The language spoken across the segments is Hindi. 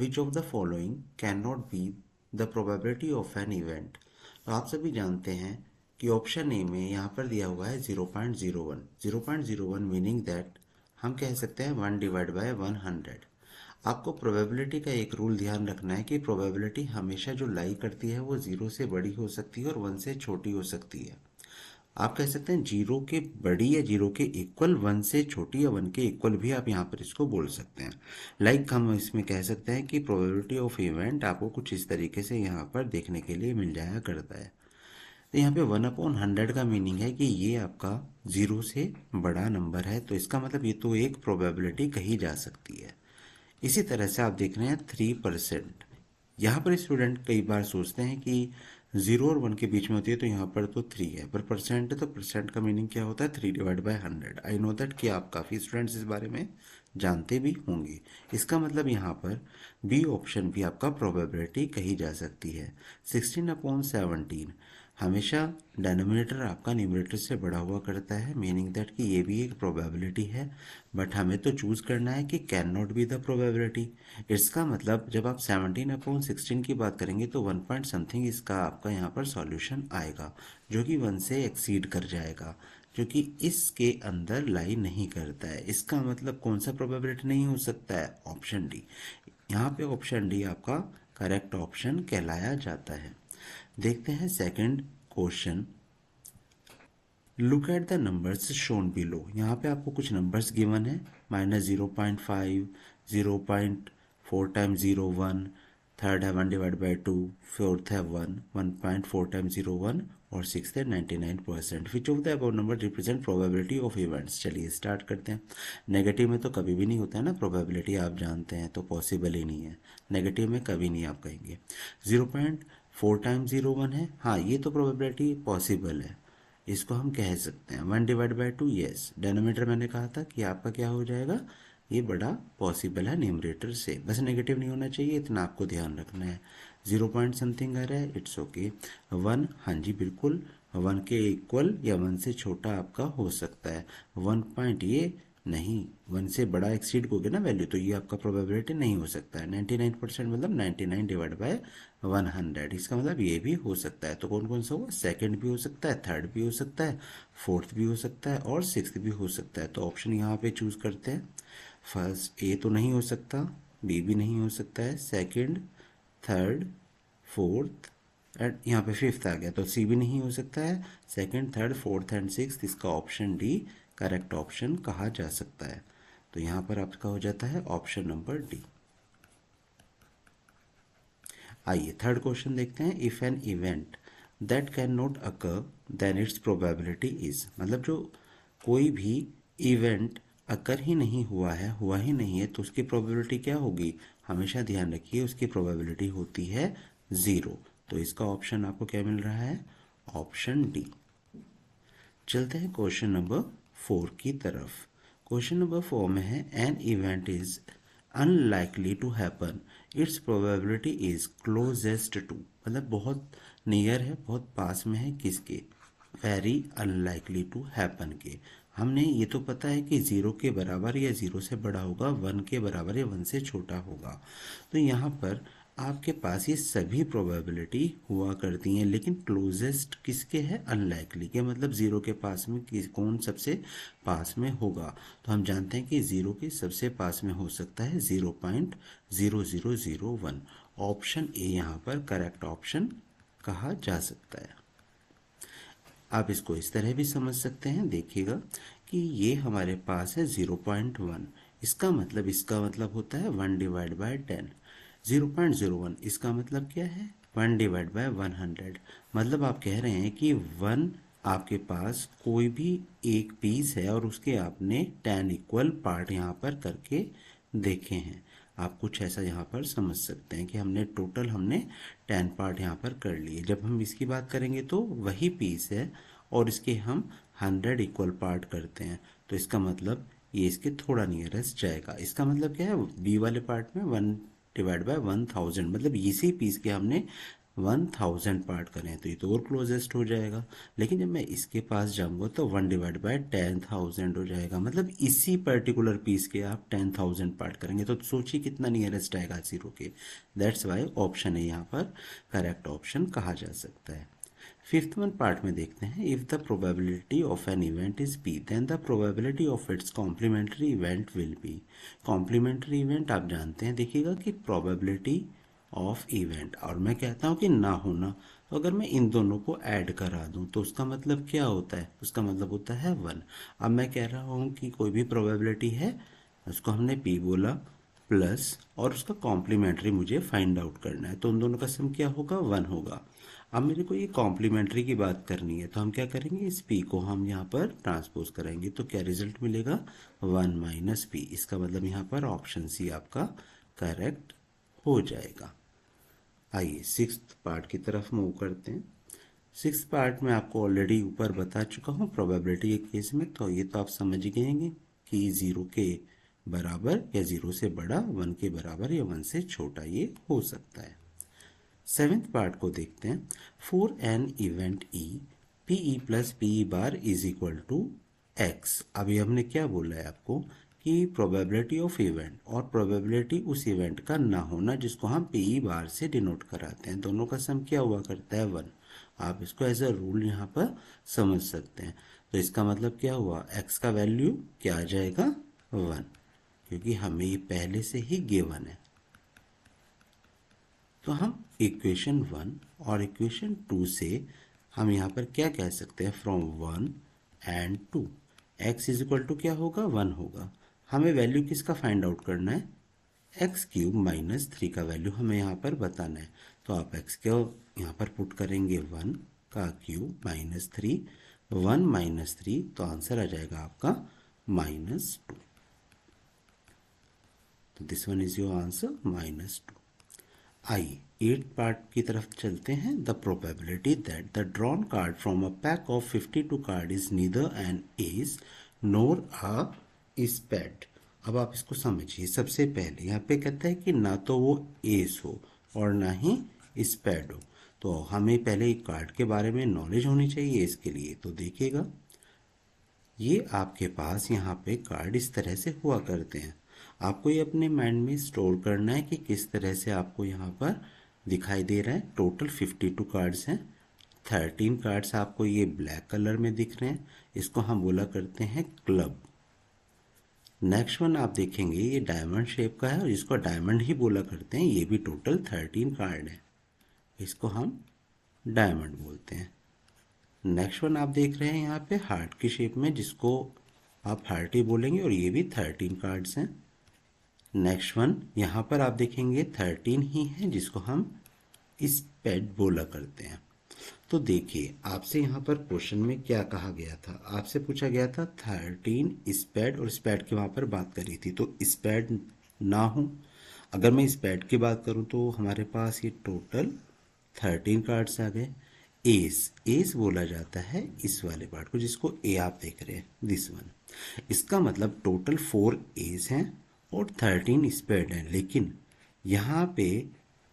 Which of the following can not be the probability of an event. तो आप सभी जानते हैं कि ऑप्शन ए में यहाँ पर दिया हुआ है 0.01। 0.01 मीनिंग दैट हम कह सकते हैं 1 डिवाइड बाय 100। आपको प्रोबेबिलिटी का एक रूल ध्यान रखना है कि प्रोबेबिलिटी हमेशा जो लाई करती है वो 0 से बड़ी हो सकती है और 1 से छोटी हो सकती है। आप कह सकते हैं 0 के बड़ी या 0 के इक्वल, 1 से छोटी या 1 के इक्वल भी आप यहाँ पर इसको बोल सकते हैं। लाइक हम इसमें कह सकते हैं कि प्रोबेबिलिटी ऑफ इवेंट आपको कुछ इस तरीके से यहाँ पर देखने के लिए मिल जाया करता है। तो यहाँ पे 1/100 का मीनिंग है कि ये आपका 0 से बड़ा नंबर है, तो इसका मतलब ये तो एक प्रोबेबिलिटी कही जा सकती है। इसी तरह से आप देख रहे हैं 3%। यहाँ पर स्टूडेंट कई बार सोचते हैं कि 0 और 1 के बीच में होती है, तो यहाँ पर तो 3 है, पर परसेंट है तो परसेंट का मीनिंग क्या होता है 3 divide by 100। I know that कि आप काफ़ी स्टूडेंट्स इस बारे में जानते भी होंगे। इसका मतलब यहाँ पर बी ऑप्शन भी आपका प्रोबेबिलिटी कही जा सकती है। 16/17 हमेशा डेनोमिनेटर आपका न्यूमरेटर से बड़ा हुआ करता है, मीनिंग दैट कि ये भी एक प्रोबेबिलिटी है, बट हमें तो चूज़ करना है कि can not be the probability. इसका मतलब जब आप 17/16 की बात करेंगे तो 1 पॉइंट समथिंग इसका आपका यहाँ पर सॉल्यूशन आएगा, जो कि 1 से एक्सीड कर जाएगा, जो कि इसके अंदर लाई नहीं करता है। इसका मतलब कौन सा प्रोबेबिलिटी नहीं हो सकता है? Option D. यहाँ पे ऑप्शन डी आपका करेक्ट ऑप्शन कहलाया जाता है। देखते हैं second question. Look at the numbers shown below. यहाँ पे आपको कुछ नंबर्स गिवन है, -0.5, 0.4 टाइम 0 1, थर्ड है 1 डिवाइड बाई 2, फोर्थ है 1, 1.4 टाइम 0 1 और सिक्स है 99%। Which of the above number represent probability of events. चलिए स्टार्ट करते हैं। नेगेटिव में तो कभी भी नहीं होता है ना प्रोबेबिलिटी, आप जानते हैं, तो पॉसिबल ही नहीं है। नेगेटिव में कभी नहीं आप कहेंगे। 0.4 टाइम 0 1 है, हाँ ये तो प्रोबेबिलिटी पॉसिबल है, इसको हम कह सकते हैं। 1 डिवाइड बाई 2, यस। डेनोमीटर मैंने कहा था कि आपका क्या हो जाएगा, ये बड़ा पॉसिबल है न्यूमरेटर से, बस नेगेटिव नहीं होना चाहिए, इतना आपको ध्यान रखना है। 0 पॉइंट समथिंग आ रहा है, इट्स ओके। 1, हाँ जी बिल्कुल 1 के इक्वल या 1 से छोटा आपका हो सकता है। 1 पॉइंट ये नहीं, 1 से बड़ा एक्सीड होगे ना वैल्यू, तो ये आपका प्रोबेबिलिटी नहीं हो सकता है। 99% मतलब 99 डिवाइड बाय 100, इसका मतलब ये भी हो सकता है। तो कौन कौन सा हुआ? सेकंड भी हो सकता है, थर्ड भी हो सकता है, फोर्थ भी हो सकता है और सिक्स्थ भी हो सकता है। तो ऑप्शन यहाँ पे चूज करते हैं। फर्स्ट ए तो नहीं हो सकता, बी भी नहीं हो सकता है, सेकंड, थर्ड, फोर्थ एंड यहाँ पे फिफ्थ आ गया, तो सी भी नहीं हो सकता है। Second, third, fourth and sixth, इसका ऑप्शन डी करेक्ट ऑप्शन कहा जा सकता है। तो यहाँ पर आपका हो जाता है ऑप्शन नंबर डी। आइए थर्ड क्वेश्चन देखते हैं। If an event that can not occur then its probability is. मतलब जो कोई भी इवेंट अकर ही नहीं हुआ है, हुआ ही नहीं है, तो उसकी प्रोबेबिलिटी क्या होगी? हमेशा ध्यान रखिए उसकी प्रोबेबिलिटी होती है 0। तो इसका ऑप्शन आपको क्या मिल रहा है? Option D. चलते हैं क्वेश्चन नंबर 4 की तरफ। क्वेश्चन नंबर 4 में है an event is unlikely to happen, its probability is closest to. मतलब बहुत नियर है, बहुत पास में है, किसके? वेरी अनलाइकली टू हैपन के। हमने ये तो पता है कि 0 के बराबर या 0 से बड़ा होगा, 1 के बराबर या 1 से छोटा होगा। तो यहाँ पर आपके पास ये सभी प्रोबेबिलिटी हुआ करती हैं, लेकिन क्लोजेस्ट किसके है? अनलाइकली के। मतलब 0 के पास में कौन सबसे पास में होगा? तो हम जानते हैं कि 0 के सबसे पास में हो सकता है 0.0001। ऑप्शन ए यहाँ पर करेक्ट ऑप्शन कहा जा सकता है। आप इसको इस तरह भी समझ सकते हैं, देखिएगा कि ये हमारे पास है 0.1, इसका मतलब होता है 1 डिवाइड बाय 10। 0.01 इसका मतलब क्या है? 1 डिवाइड बाय 100। मतलब आप कह रहे हैं कि 1 आपके पास कोई भी एक पीस है और उसके आपने 10 इक्वल पार्ट यहाँ पर करके देखे हैं। आप कुछ ऐसा यहाँ पर समझ सकते हैं कि हमने 10 पार्ट यहाँ पर कर लिए। जब हम इसकी बात करेंगे तो वही पीस है और इसके हम 100 इक्वल पार्ट करते हैं, तो इसका मतलब ये इसके थोड़ा नियरेस्ट जाएगा। इसका मतलब क्या है? बी वाले पार्ट में 1 डिवाइड बाय 1000, मतलब इसी पीस के हमने 1000 पार्ट करें तो ये तो और क्लोजेस्ट हो जाएगा, लेकिन जब मैं इसके पास जाऊंगा तो 1/10,000 हो जाएगा, मतलब इसी पर्टिकुलर पीस के आप 10,000 पार्ट करेंगे तो सोचिए कितना नियरेस्ट आएगा जीरो के। दैट्स वाई ऑप्शन है यहाँ पर करेक्ट ऑप्शन कहा जा सकता है। फिफ्थ वन पार्ट में देखते हैं, if the probability of an event is P then the probability of its complementary event will be. Complementary event आप जानते हैं, देखिएगा कि प्रोबेबिलिटी ऑफ इवेंट और मैं कहता हूँ कि ना होना, तो अगर मैं इन दोनों को ऐड करा दूं तो उसका मतलब क्या होता है, उसका मतलब होता है 1। अब मैं कह रहा हूँ कि कोई भी प्रोबेबिलिटी है, उसको हमने p बोला प्लस और उसका कॉम्प्लीमेंट्री मुझे फाइंड आउट करना है, तो उन दोनों का सम क्या होगा 1 होगा। अब मेरे को ये कॉम्प्लीमेंट्री की बात करनी है, तो हम क्या करेंगे, इस p को हम यहाँ पर ट्रांसपोज करेंगे तो क्या रिजल्ट मिलेगा 1 माइनस p। इसका मतलब यहाँ पर ऑप्शन सी आपका करेक्ट हो जाएगा। आइए सिक्स्थ पार्ट की तरफ मूव करते हैं। सिक्स्थ पार्ट में आपको ऑलरेडी ऊपर बता चुका हूँ प्रोबेबिलिटी के केस में, तो ये तो आप समझ गए होंगे कि जीरो के बराबर या जीरो से बड़ा, 1 के बराबर या 1 से छोटा ये हो सकता है। सेवेंथ पार्ट को देखते हैं। For an event E P E plus P E bar is equal to x. अभी हमने क्या बोला है आपको कि प्रोबेबिलिटी ऑफ इवेंट और प्रोबेबिलिटी उस इवेंट का ना होना जिसको हम पी ई बार से डिनोट कराते हैं, दोनों का सम क्या हुआ करता है 1। आप इसको एज अ रूल यहाँ पर समझ सकते हैं। तो इसका मतलब क्या हुआ, एक्स का वैल्यू क्या आ जाएगा 1, क्योंकि हमें ये पहले से ही गिवन है। तो हम इक्वेशन 1 और इक्वेशन 2 से हम यहाँ पर क्या कह सकते हैं, from 1 and 2 x is equal to क्या होगा 1 होगा। हमें वैल्यू किसका फाइंड आउट करना है, एक्स क्यूब माइनस 3 का वैल्यू हमें यहाँ पर बताना है। तो आप एक्स को यहाँ पर पुट करेंगे 1 का क्यूब माइनस 3, 1 माइनस 3, तो आंसर आ जाएगा आपका -2। तो this one is your answer -2। आइए एट पार्ट की तरफ चलते हैं। The probability that the drawn card from a pack of 52 card is neither an ace nor a spade. अब आप इसको समझिए, सबसे पहले यहाँ पे कहता है कि ना तो वो एस हो और ना ही स्पेड हो, तो हमें पहले कार्ड के बारे में नॉलेज होनी चाहिए इसके लिए। तो देखिएगा ये आपके पास यहाँ पे कार्ड इस तरह से हुआ करते हैं, आपको ये अपने माइंड में स्टोर करना है कि किस तरह से आपको यहाँ पर दिखाई दे रहा है। टोटल 52 कार्ड्स हैं, 13 कार्ड्स आपको ये ब्लैक कलर में दिख रहे हैं, इसको हम बोला करते हैं क्लब। नेक्स्ट वन आप देखेंगे ये डायमंड शेप का है और इसको डायमंड ही बोला करते हैं, ये भी टोटल 13 कार्ड है, इसको हम डायमंड बोलते हैं। नेक्स्ट वन आप देख रहे हैं यहाँ पे हार्ट की शेप में, जिसको आप हार्ट ही बोलेंगे और ये भी 13 कार्ड्स हैं। नेक्स्ट वन यहाँ पर आप देखेंगे 13 ही है, जिसको हम स्पेड बोला करते हैं। तो देखिए आपसे यहाँ पर क्वेश्चन में क्या कहा गया था, आपसे पूछा गया था 13 स्पेड, और स्पेड की वहाँ पर बात करी थी, तो स्पेड ना हो। अगर मैं स्पेड की बात करूँ तो हमारे पास ये टोटल 13 कार्ड्स आ गए। एस एस बोला जाता है इस वाले पार्ट को, जिसको ए आप देख रहे हैं, दिस वन। इसका मतलब टोटल 4 एस हैं और 13 स्पेड हैं, लेकिन यहाँ पे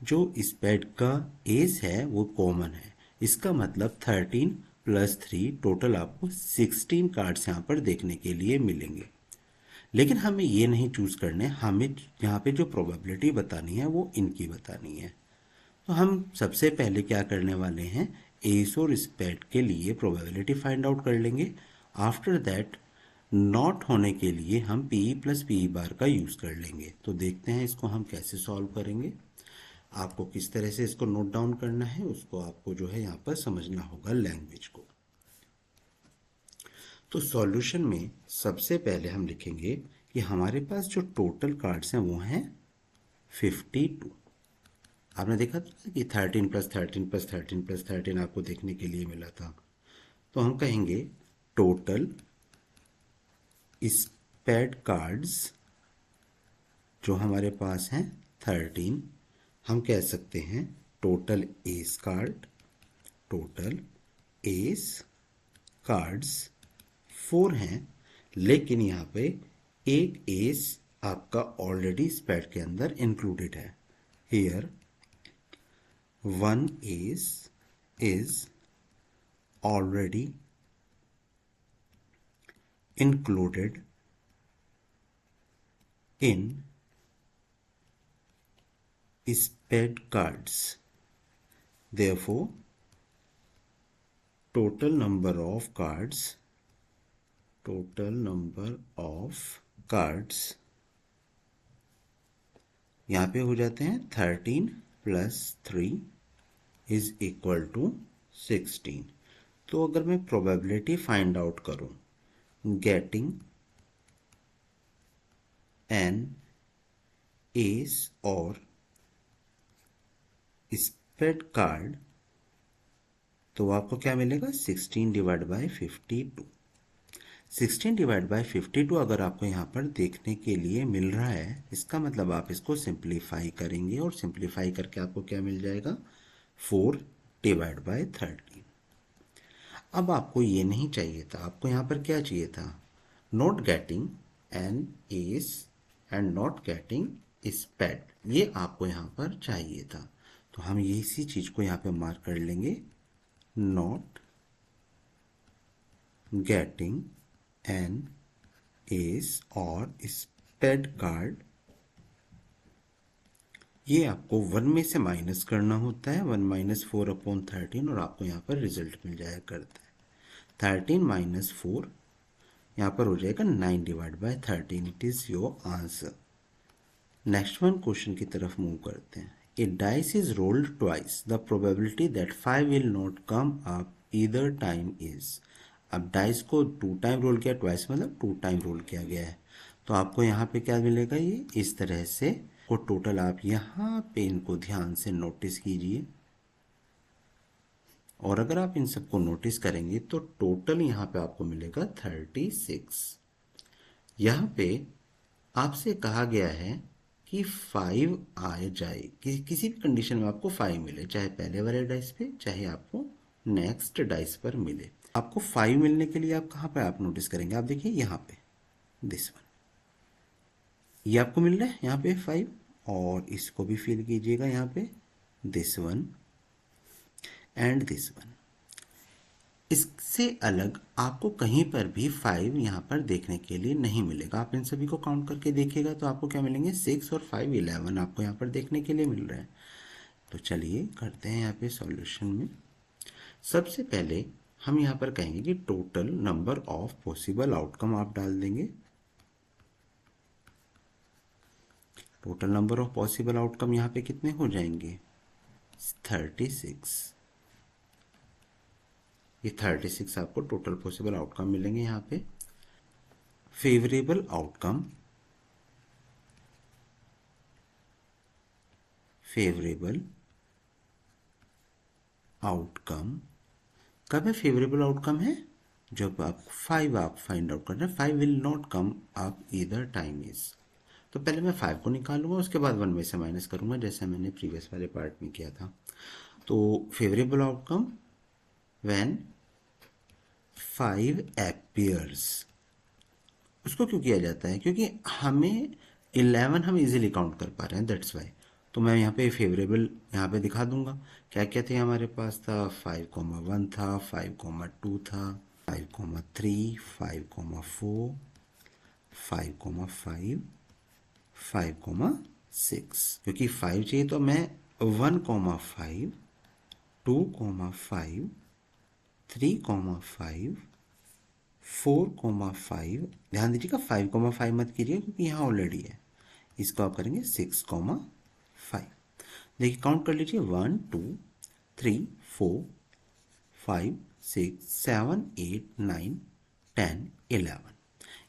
जो स्पेड का एस है वो कॉमन है। इसका मतलब 13 प्लस 3 टोटल आपको 16 कार्ड्स यहाँ पर देखने के लिए मिलेंगे। लेकिन हमें ये नहीं चूज करने, हमें यहाँ पे जो प्रोबेबिलिटी बतानी है वो इनकी बतानी है। तो हम सबसे पहले क्या करने वाले हैं, एस और स्पेड के लिए प्रोबेबिलिटी फाइंड आउट कर लेंगे। आफ्टर दैट नॉट होने के लिए हम पी प्लस पी बार का यूज़ कर लेंगे। तो देखते हैं इसको हम कैसे सॉल्व करेंगे। आपको किस तरह से इसको नोट डाउन करना है उसको आपको जो है यहाँ पर समझना होगा लैंग्वेज को। तो सॉल्यूशन में सबसे पहले हम लिखेंगे कि हमारे पास जो टोटल कार्ड्स हैं वो हैं 52। आपने देखा था कि 13 प्लस 13 प्लस 13 प्लस 13 आपको देखने के लिए मिला था। तो हम कहेंगे टोटल स्पेड कार्ड्स जो हमारे पास हैं 13। हम कह सकते हैं total S card, total S cards 4 हैं, लेकिन यहाँ पे एक एस आपका ऑलरेडी स्पेड के अंदर इंक्लूडेड है। Here 1 is already included in sped cards. Therefore, total number of cards यहाँ पे हो जाते हैं 13 प्लस 3 इज इक्वल टू 16। तो अगर मैं प्रोबेबिलिटी फाइंड आउट करूं गेटिंग एन एस और स्पेड कार्ड, तो आपको क्या मिलेगा 16 डिवाइड बाई 52। 16 डिवाइड बाई 52 अगर आपको यहाँ पर देखने के लिए मिल रहा है, इसका मतलब आप इसको सिंप्लीफाई करेंगे और सिंप्लीफाई करके आपको क्या मिल जाएगा 4 डिवाइड बाई 13। अब आपको ये नहीं चाहिए था, आपको यहाँ पर क्या चाहिए था, not getting an ace and not getting spade, ये आपको यहाँ पर चाहिए था। तो हम ये इसी चीज को यहाँ पे मार्क कर लेंगे, नॉट गेटिंग एन एस और स्पेड कार्ड, ये आपको 1 में से माइनस करना होता है, 1 माइनस 4/13 और आपको यहाँ पर रिजल्ट मिल जाया करता है 13 माइनस 4, यहाँ पर हो जाएगा 9 divide by 13। It is your answer. Next one question की तरफ मूव करते हैं। A dice is rolled twice, the probability that 5 will not come up either time is. अब डाइस को 2 टाइम रोल किया, ट्वाइस मतलब 2 टाइम रोल किया गया है, तो आपको यहाँ पे क्या मिलेगा, ये इस तरह से को टोटल आप यहाँ पे इनको ध्यान से नोटिस कीजिए, और अगर आप इन सबको नोटिस करेंगे तो टोटल यहाँ पे आपको मिलेगा 36। यहाँ पे आपसे कहा गया है कि 5 आ जाए, किसी भी कंडीशन में आपको 5 मिले, चाहे पहले वाले डाइस पे चाहे आपको नेक्स्ट डाइस पर मिले। आपको 5 मिलने के लिए आप कहाँ पर आप नोटिस करेंगे, आप देखिए यहाँ पे दिस वन, ये आपको मिल रहा है यहाँ पे 5, और इसको भी फिल कीजिएगा यहाँ पे this one and this one. इससे अलग आपको कहीं पर भी 5 यहाँ पर देखने के लिए नहीं मिलेगा। आप इन सभी को काउंट करके देखिएगा तो आपको क्या मिलेंगे 6 और 5 11 आपको यहाँ पर देखने के लिए मिल रहा है। तो चलिए करते हैं यहाँ पे सॉल्यूशन में। सबसे पहले हम यहाँ पर कहेंगे कि total number of possible outcome आप डाल देंगे। Total number of possible outcome यहाँ पे कितने हो जाएंगे 36। ये 36 आपको टोटल पॉसिबल आउटकम मिलेंगे। यहाँ पे फेवरेबल आउटकम, फेवरेबल आउटकम कब है, फेवरेबल आउटकम है जब आप 5 आप फाइंड आउट कर रहे हैं, 5 will not come up either time is. तो पहले मैं 5 को निकालूंगा, उसके बाद 1 में से माइनस करूंगा जैसे मैंने प्रीवियस वाले पार्ट में किया था। तो फेवरेबल आउटकम व्हेन 5 appears, उसको क्यों किया जाता है, क्योंकि हमें 11 हम इजीली काउंट कर पा रहे हैं, दैट्स वाई। तो मैं यहाँ पे फेवरेबल यहाँ पे दिखा दूंगा क्या क्या थे हमारे पास, था 5,1 था, 5,2 था, 5,3, 5,4, 5,5, 5,6। क्योंकि 5 चाहिए तो मैं 1,5, 2,5, 3,5, 4,5, ध्यान दीजिएगा 5,5 मत कीजिए क्योंकि यहाँ ऑलरेडी है, इसको आप करेंगे 6,5। देखिए काउंट कर लीजिए 1 2 3 4 5 6 7 8 9 10 11।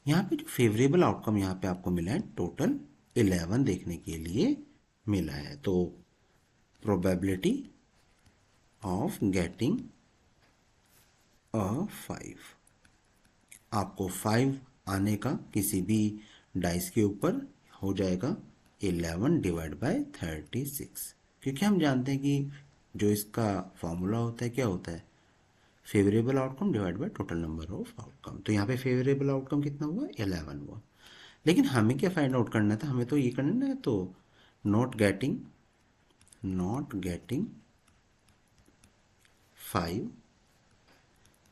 यहाँ पे जो फेवरेबल आउटकम यहाँ पे आपको मिला है टोटल 11 देखने के लिए मिला है। तो प्रोबेबिलिटी ऑफ गेटिंग अ 5, आपको 5 आने का किसी भी डाइस के ऊपर हो जाएगा 11 डिवाइड बाय 36, क्योंकि हम जानते हैं कि जो इसका फॉर्मूला होता है क्या होता है, favourable outcome divide by total number of outcome. तो यहाँ पे फेवरेबल आउटकम कितना हुआ 11 हुआ। लेकिन हमें क्या फाइंड आउट करना था, हमें तो ये करना है, तो नॉट गेटिंग 5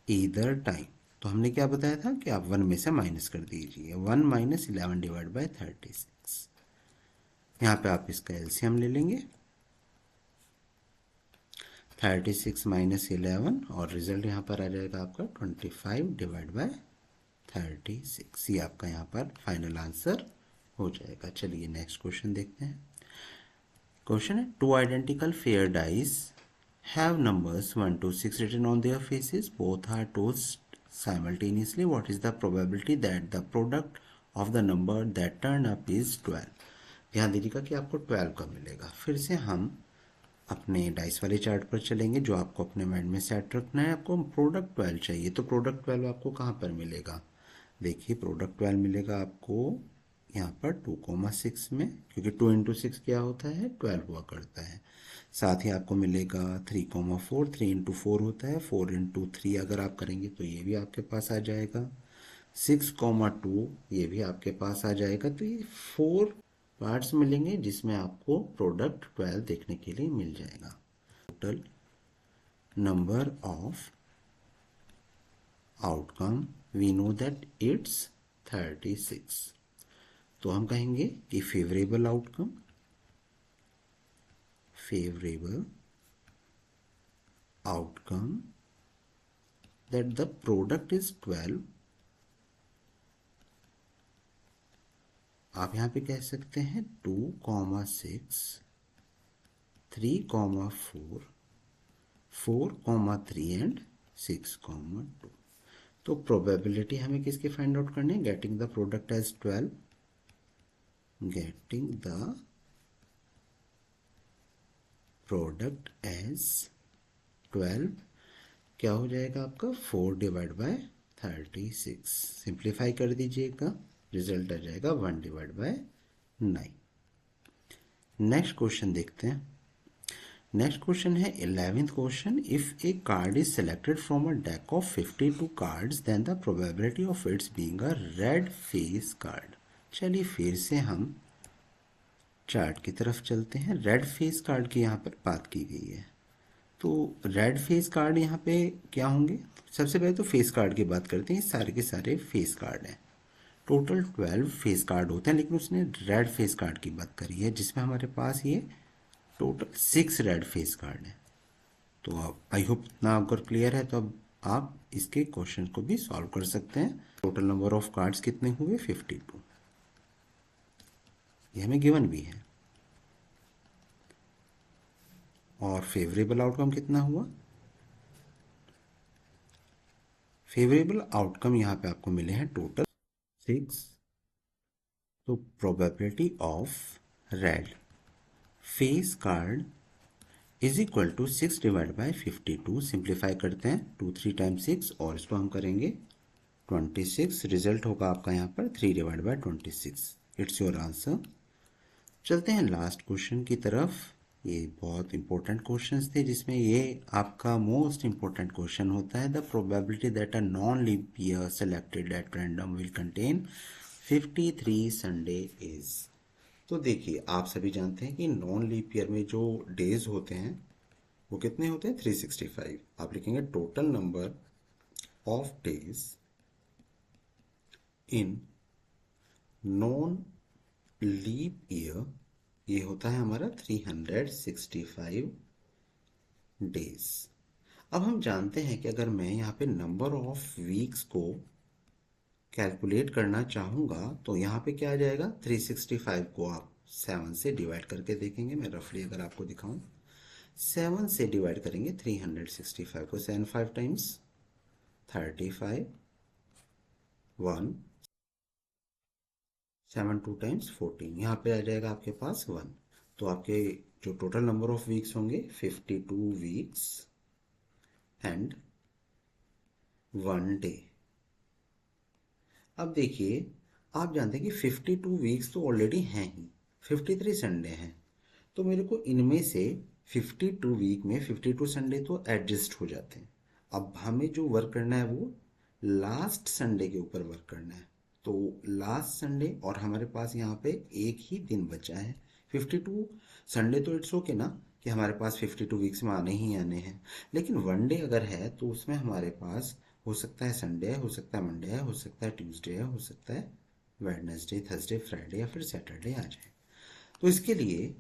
ईदर टाइम। तो हमने क्या बताया था कि आप 1 में से माइनस कर दीजिए, 1 माइनस 11 डिवाइड बाई 36। यहाँ पे आप इसका एलसीएम ले लेंगे, 36 माइनस 11, और रिजल्ट यहाँ पर आ जाएगा आपका 25 डिवाइड बाय 36। ये आपका यहाँ पर फाइनल आंसर हो जाएगा। चलिए नेक्स्ट क्वेश्चन देखते हैं। क्वेश्चन है, two identical fair dice have numbers 1 to 6 written on their faces. Both are tossed simultaneously. What is the probability that the product of the number that turn up is 12? ध्यान दीजिएगा कि आपको 12 का मिलेगा। फिर से हम अपने डाइस वाले चार्ट पर चलेंगे, जो आपको अपने माइंड में सेट रखना है। आपको प्रोडक्ट 12 चाहिए, तो प्रोडक्ट 12 आपको कहाँ पर मिलेगा? देखिए, प्रोडक्ट 12 मिलेगा आपको यहाँ पर 2,6 में, क्योंकि 2 इंटू 6 क्या होता है? 12 हुआ करता है। साथ ही आपको मिलेगा 3,4, 3 इंटू 4 होता है, 4 इंटू 3 अगर आप करेंगे तो ये भी आपके पास आ जाएगा। 6,2 ये भी आपके पास आ जाएगा। तो ये 4 पार्ट्स मिलेंगे जिसमें आपको प्रोडक्ट 12 देखने के लिए मिल जाएगा। Total number of outcome we know that its 36। तो हम कहेंगे कि favourable outcome, favourable outcome that the product is 12। आप यहाँ पे कह सकते हैं 2,6, 3,4, 4,3 एंड 6,2। तो प्रोबेबिलिटी हमें किसकी फाइंड आउट करनी है? Getting the product as 12, getting the product as 12 क्या हो जाएगा आपका? 4 डिवाइड बाय 36। सिंप्लीफाई कर दीजिएगा, रिजल्ट आ जाएगा 1 डिवाइड बाय 9। नेक्स्ट क्वेश्चन देखते हैं। नेक्स्ट क्वेश्चन है 11th question, if a card is selected from a deck of 52 cards then the probability of its being a red face card. चलिए फिर से हम चार्ट की तरफ चलते हैं। रेड फेस कार्ड की यहाँ पर बात की गई है। तो रेड फेस कार्ड यहाँ पे क्या होंगे? सबसे पहले तो फेस कार्ड की बात करते हैं। सारे के सारे फेस कार्ड हैं। टोटल 12 फेस कार्ड होते हैं, लेकिन उसने रेड फेस कार्ड की बात करी है, जिसमें हमारे पास ये टोटल 6 रेड फेस कार्ड हैं। तो अब आई होप इतना अगर क्लियर है, तो अब आप इसके क्वेश्चन को भी सॉल्व कर सकते हैं। टोटल नंबर ऑफ कार्ड्स कितने हुए? 52। ये हमें गिवन भी है। और फेवरेबल आउटकम कितना हुआ? फेवरेबल आउटकम यहाँ पे आपको मिले हैं टोटल 6। तो probability of red face card is equal to 6 divide by 52। Simplify करते हैं, 2 3 टाइम्स 6, और इसको हम करेंगे 26। रिजल्ट होगा आपका यहाँ पर 3 divide by 26। It's your answer. चलते हैं लास्ट क्वेश्चन की तरफ। ये बहुत इंपॉर्टेंट क्वेश्चंस थे, जिसमें ये आपका मोस्ट इंपॉर्टेंट क्वेश्चन होता है, the probability that a non leap year selected at random will contain 53 Sunday is. तो देखिए, आप सभी जानते हैं कि नॉन लीप ईयर में जो डेज होते हैं वो कितने होते हैं? 365। आप लिखेंगे total number of days in non leap year, ये होता है हमारा 365 डेज। अब हम जानते हैं कि अगर मैं यहाँ पे नंबर ऑफ वीक्स को कैलकुलेट करना चाहूँगा तो यहाँ पे क्या आ जाएगा? 365 को आप 7 से डिवाइड करके देखेंगे। मैं रफली अगर आपको दिखाऊं, 7 से डिवाइड करेंगे 365 को। 7 5 टाइम्स 35, 1, 7 2 टाइम्स 14, यहाँ पे आ जाएगा आपके पास 1। तो आपके जो टोटल नंबर ऑफ वीक्स होंगे 52 वीक्स एंड 1 डे। अब देखिए, आप जानते हैं कि 52 वीक्स तो ऑलरेडी हैं ही, 53 संडे हैं। तो मेरे को इनमें से 52 वीक में 52 संडे तो एडजस्ट हो जाते हैं। अब हमें जो वर्क करना है वो लास्ट संडे के ऊपर वर्क करना है। तो लास्ट संडे, और हमारे पास यहाँ पे एक ही दिन बचा है, 52 संडे तो इट्स ओके ना कि हमारे पास 52 वीक्स में आने ही आने हैं, लेकिन वन डे अगर है तो उसमें हमारे पास हो सकता है संडे है, हो सकता है मंडे है, हो सकता है ट्यूसडे है, हो सकता है वेडनेसडे, थर्सडे, फ्राइडे या फिर सैटरडे आ जाए। तो इसके लिए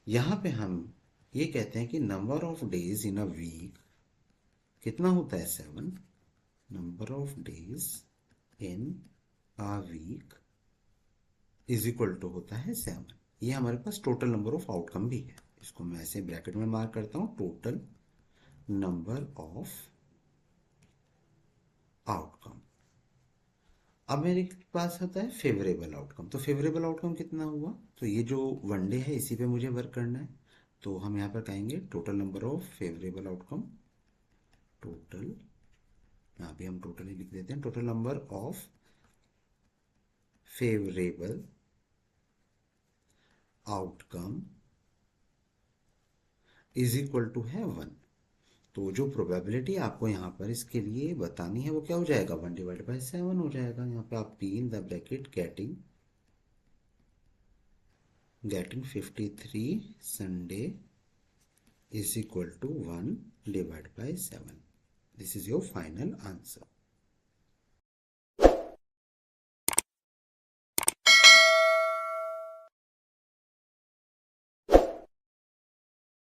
यहाँ पे हम ये कहते हैं कि number of days in a week कितना होता है 7। Number of days in a week is equal to होता है 7। ये हमारे पास टोटल नंबर ऑफ आउटकम भी है, इसको मैं ऐसे ब्रैकेट में मार्क करता हूँ, टोटल नंबर ऑफ आउटकम। अब मेरे पास होता है फेवरेबल आउटकम। तो फेवरेबल आउटकम कितना हुआ, तो ये जो वनडे है इसी पे मुझे वर्क करना है, तो हम यहाँ पर कहेंगे total number of favourable outcome, total, यहाँ भी हम टोटल ही लिख देते हैं, total number of favourable outcome is equal to है 1। तो जो प्रोबेबिलिटी आपको यहाँ पर इसके लिए बतानी है वो क्या हो जाएगा, 1/7 हो जाएगा। यहाँ पे आप T in the bracket getting 53 Sunday is equal to 1/7. This is your final answer.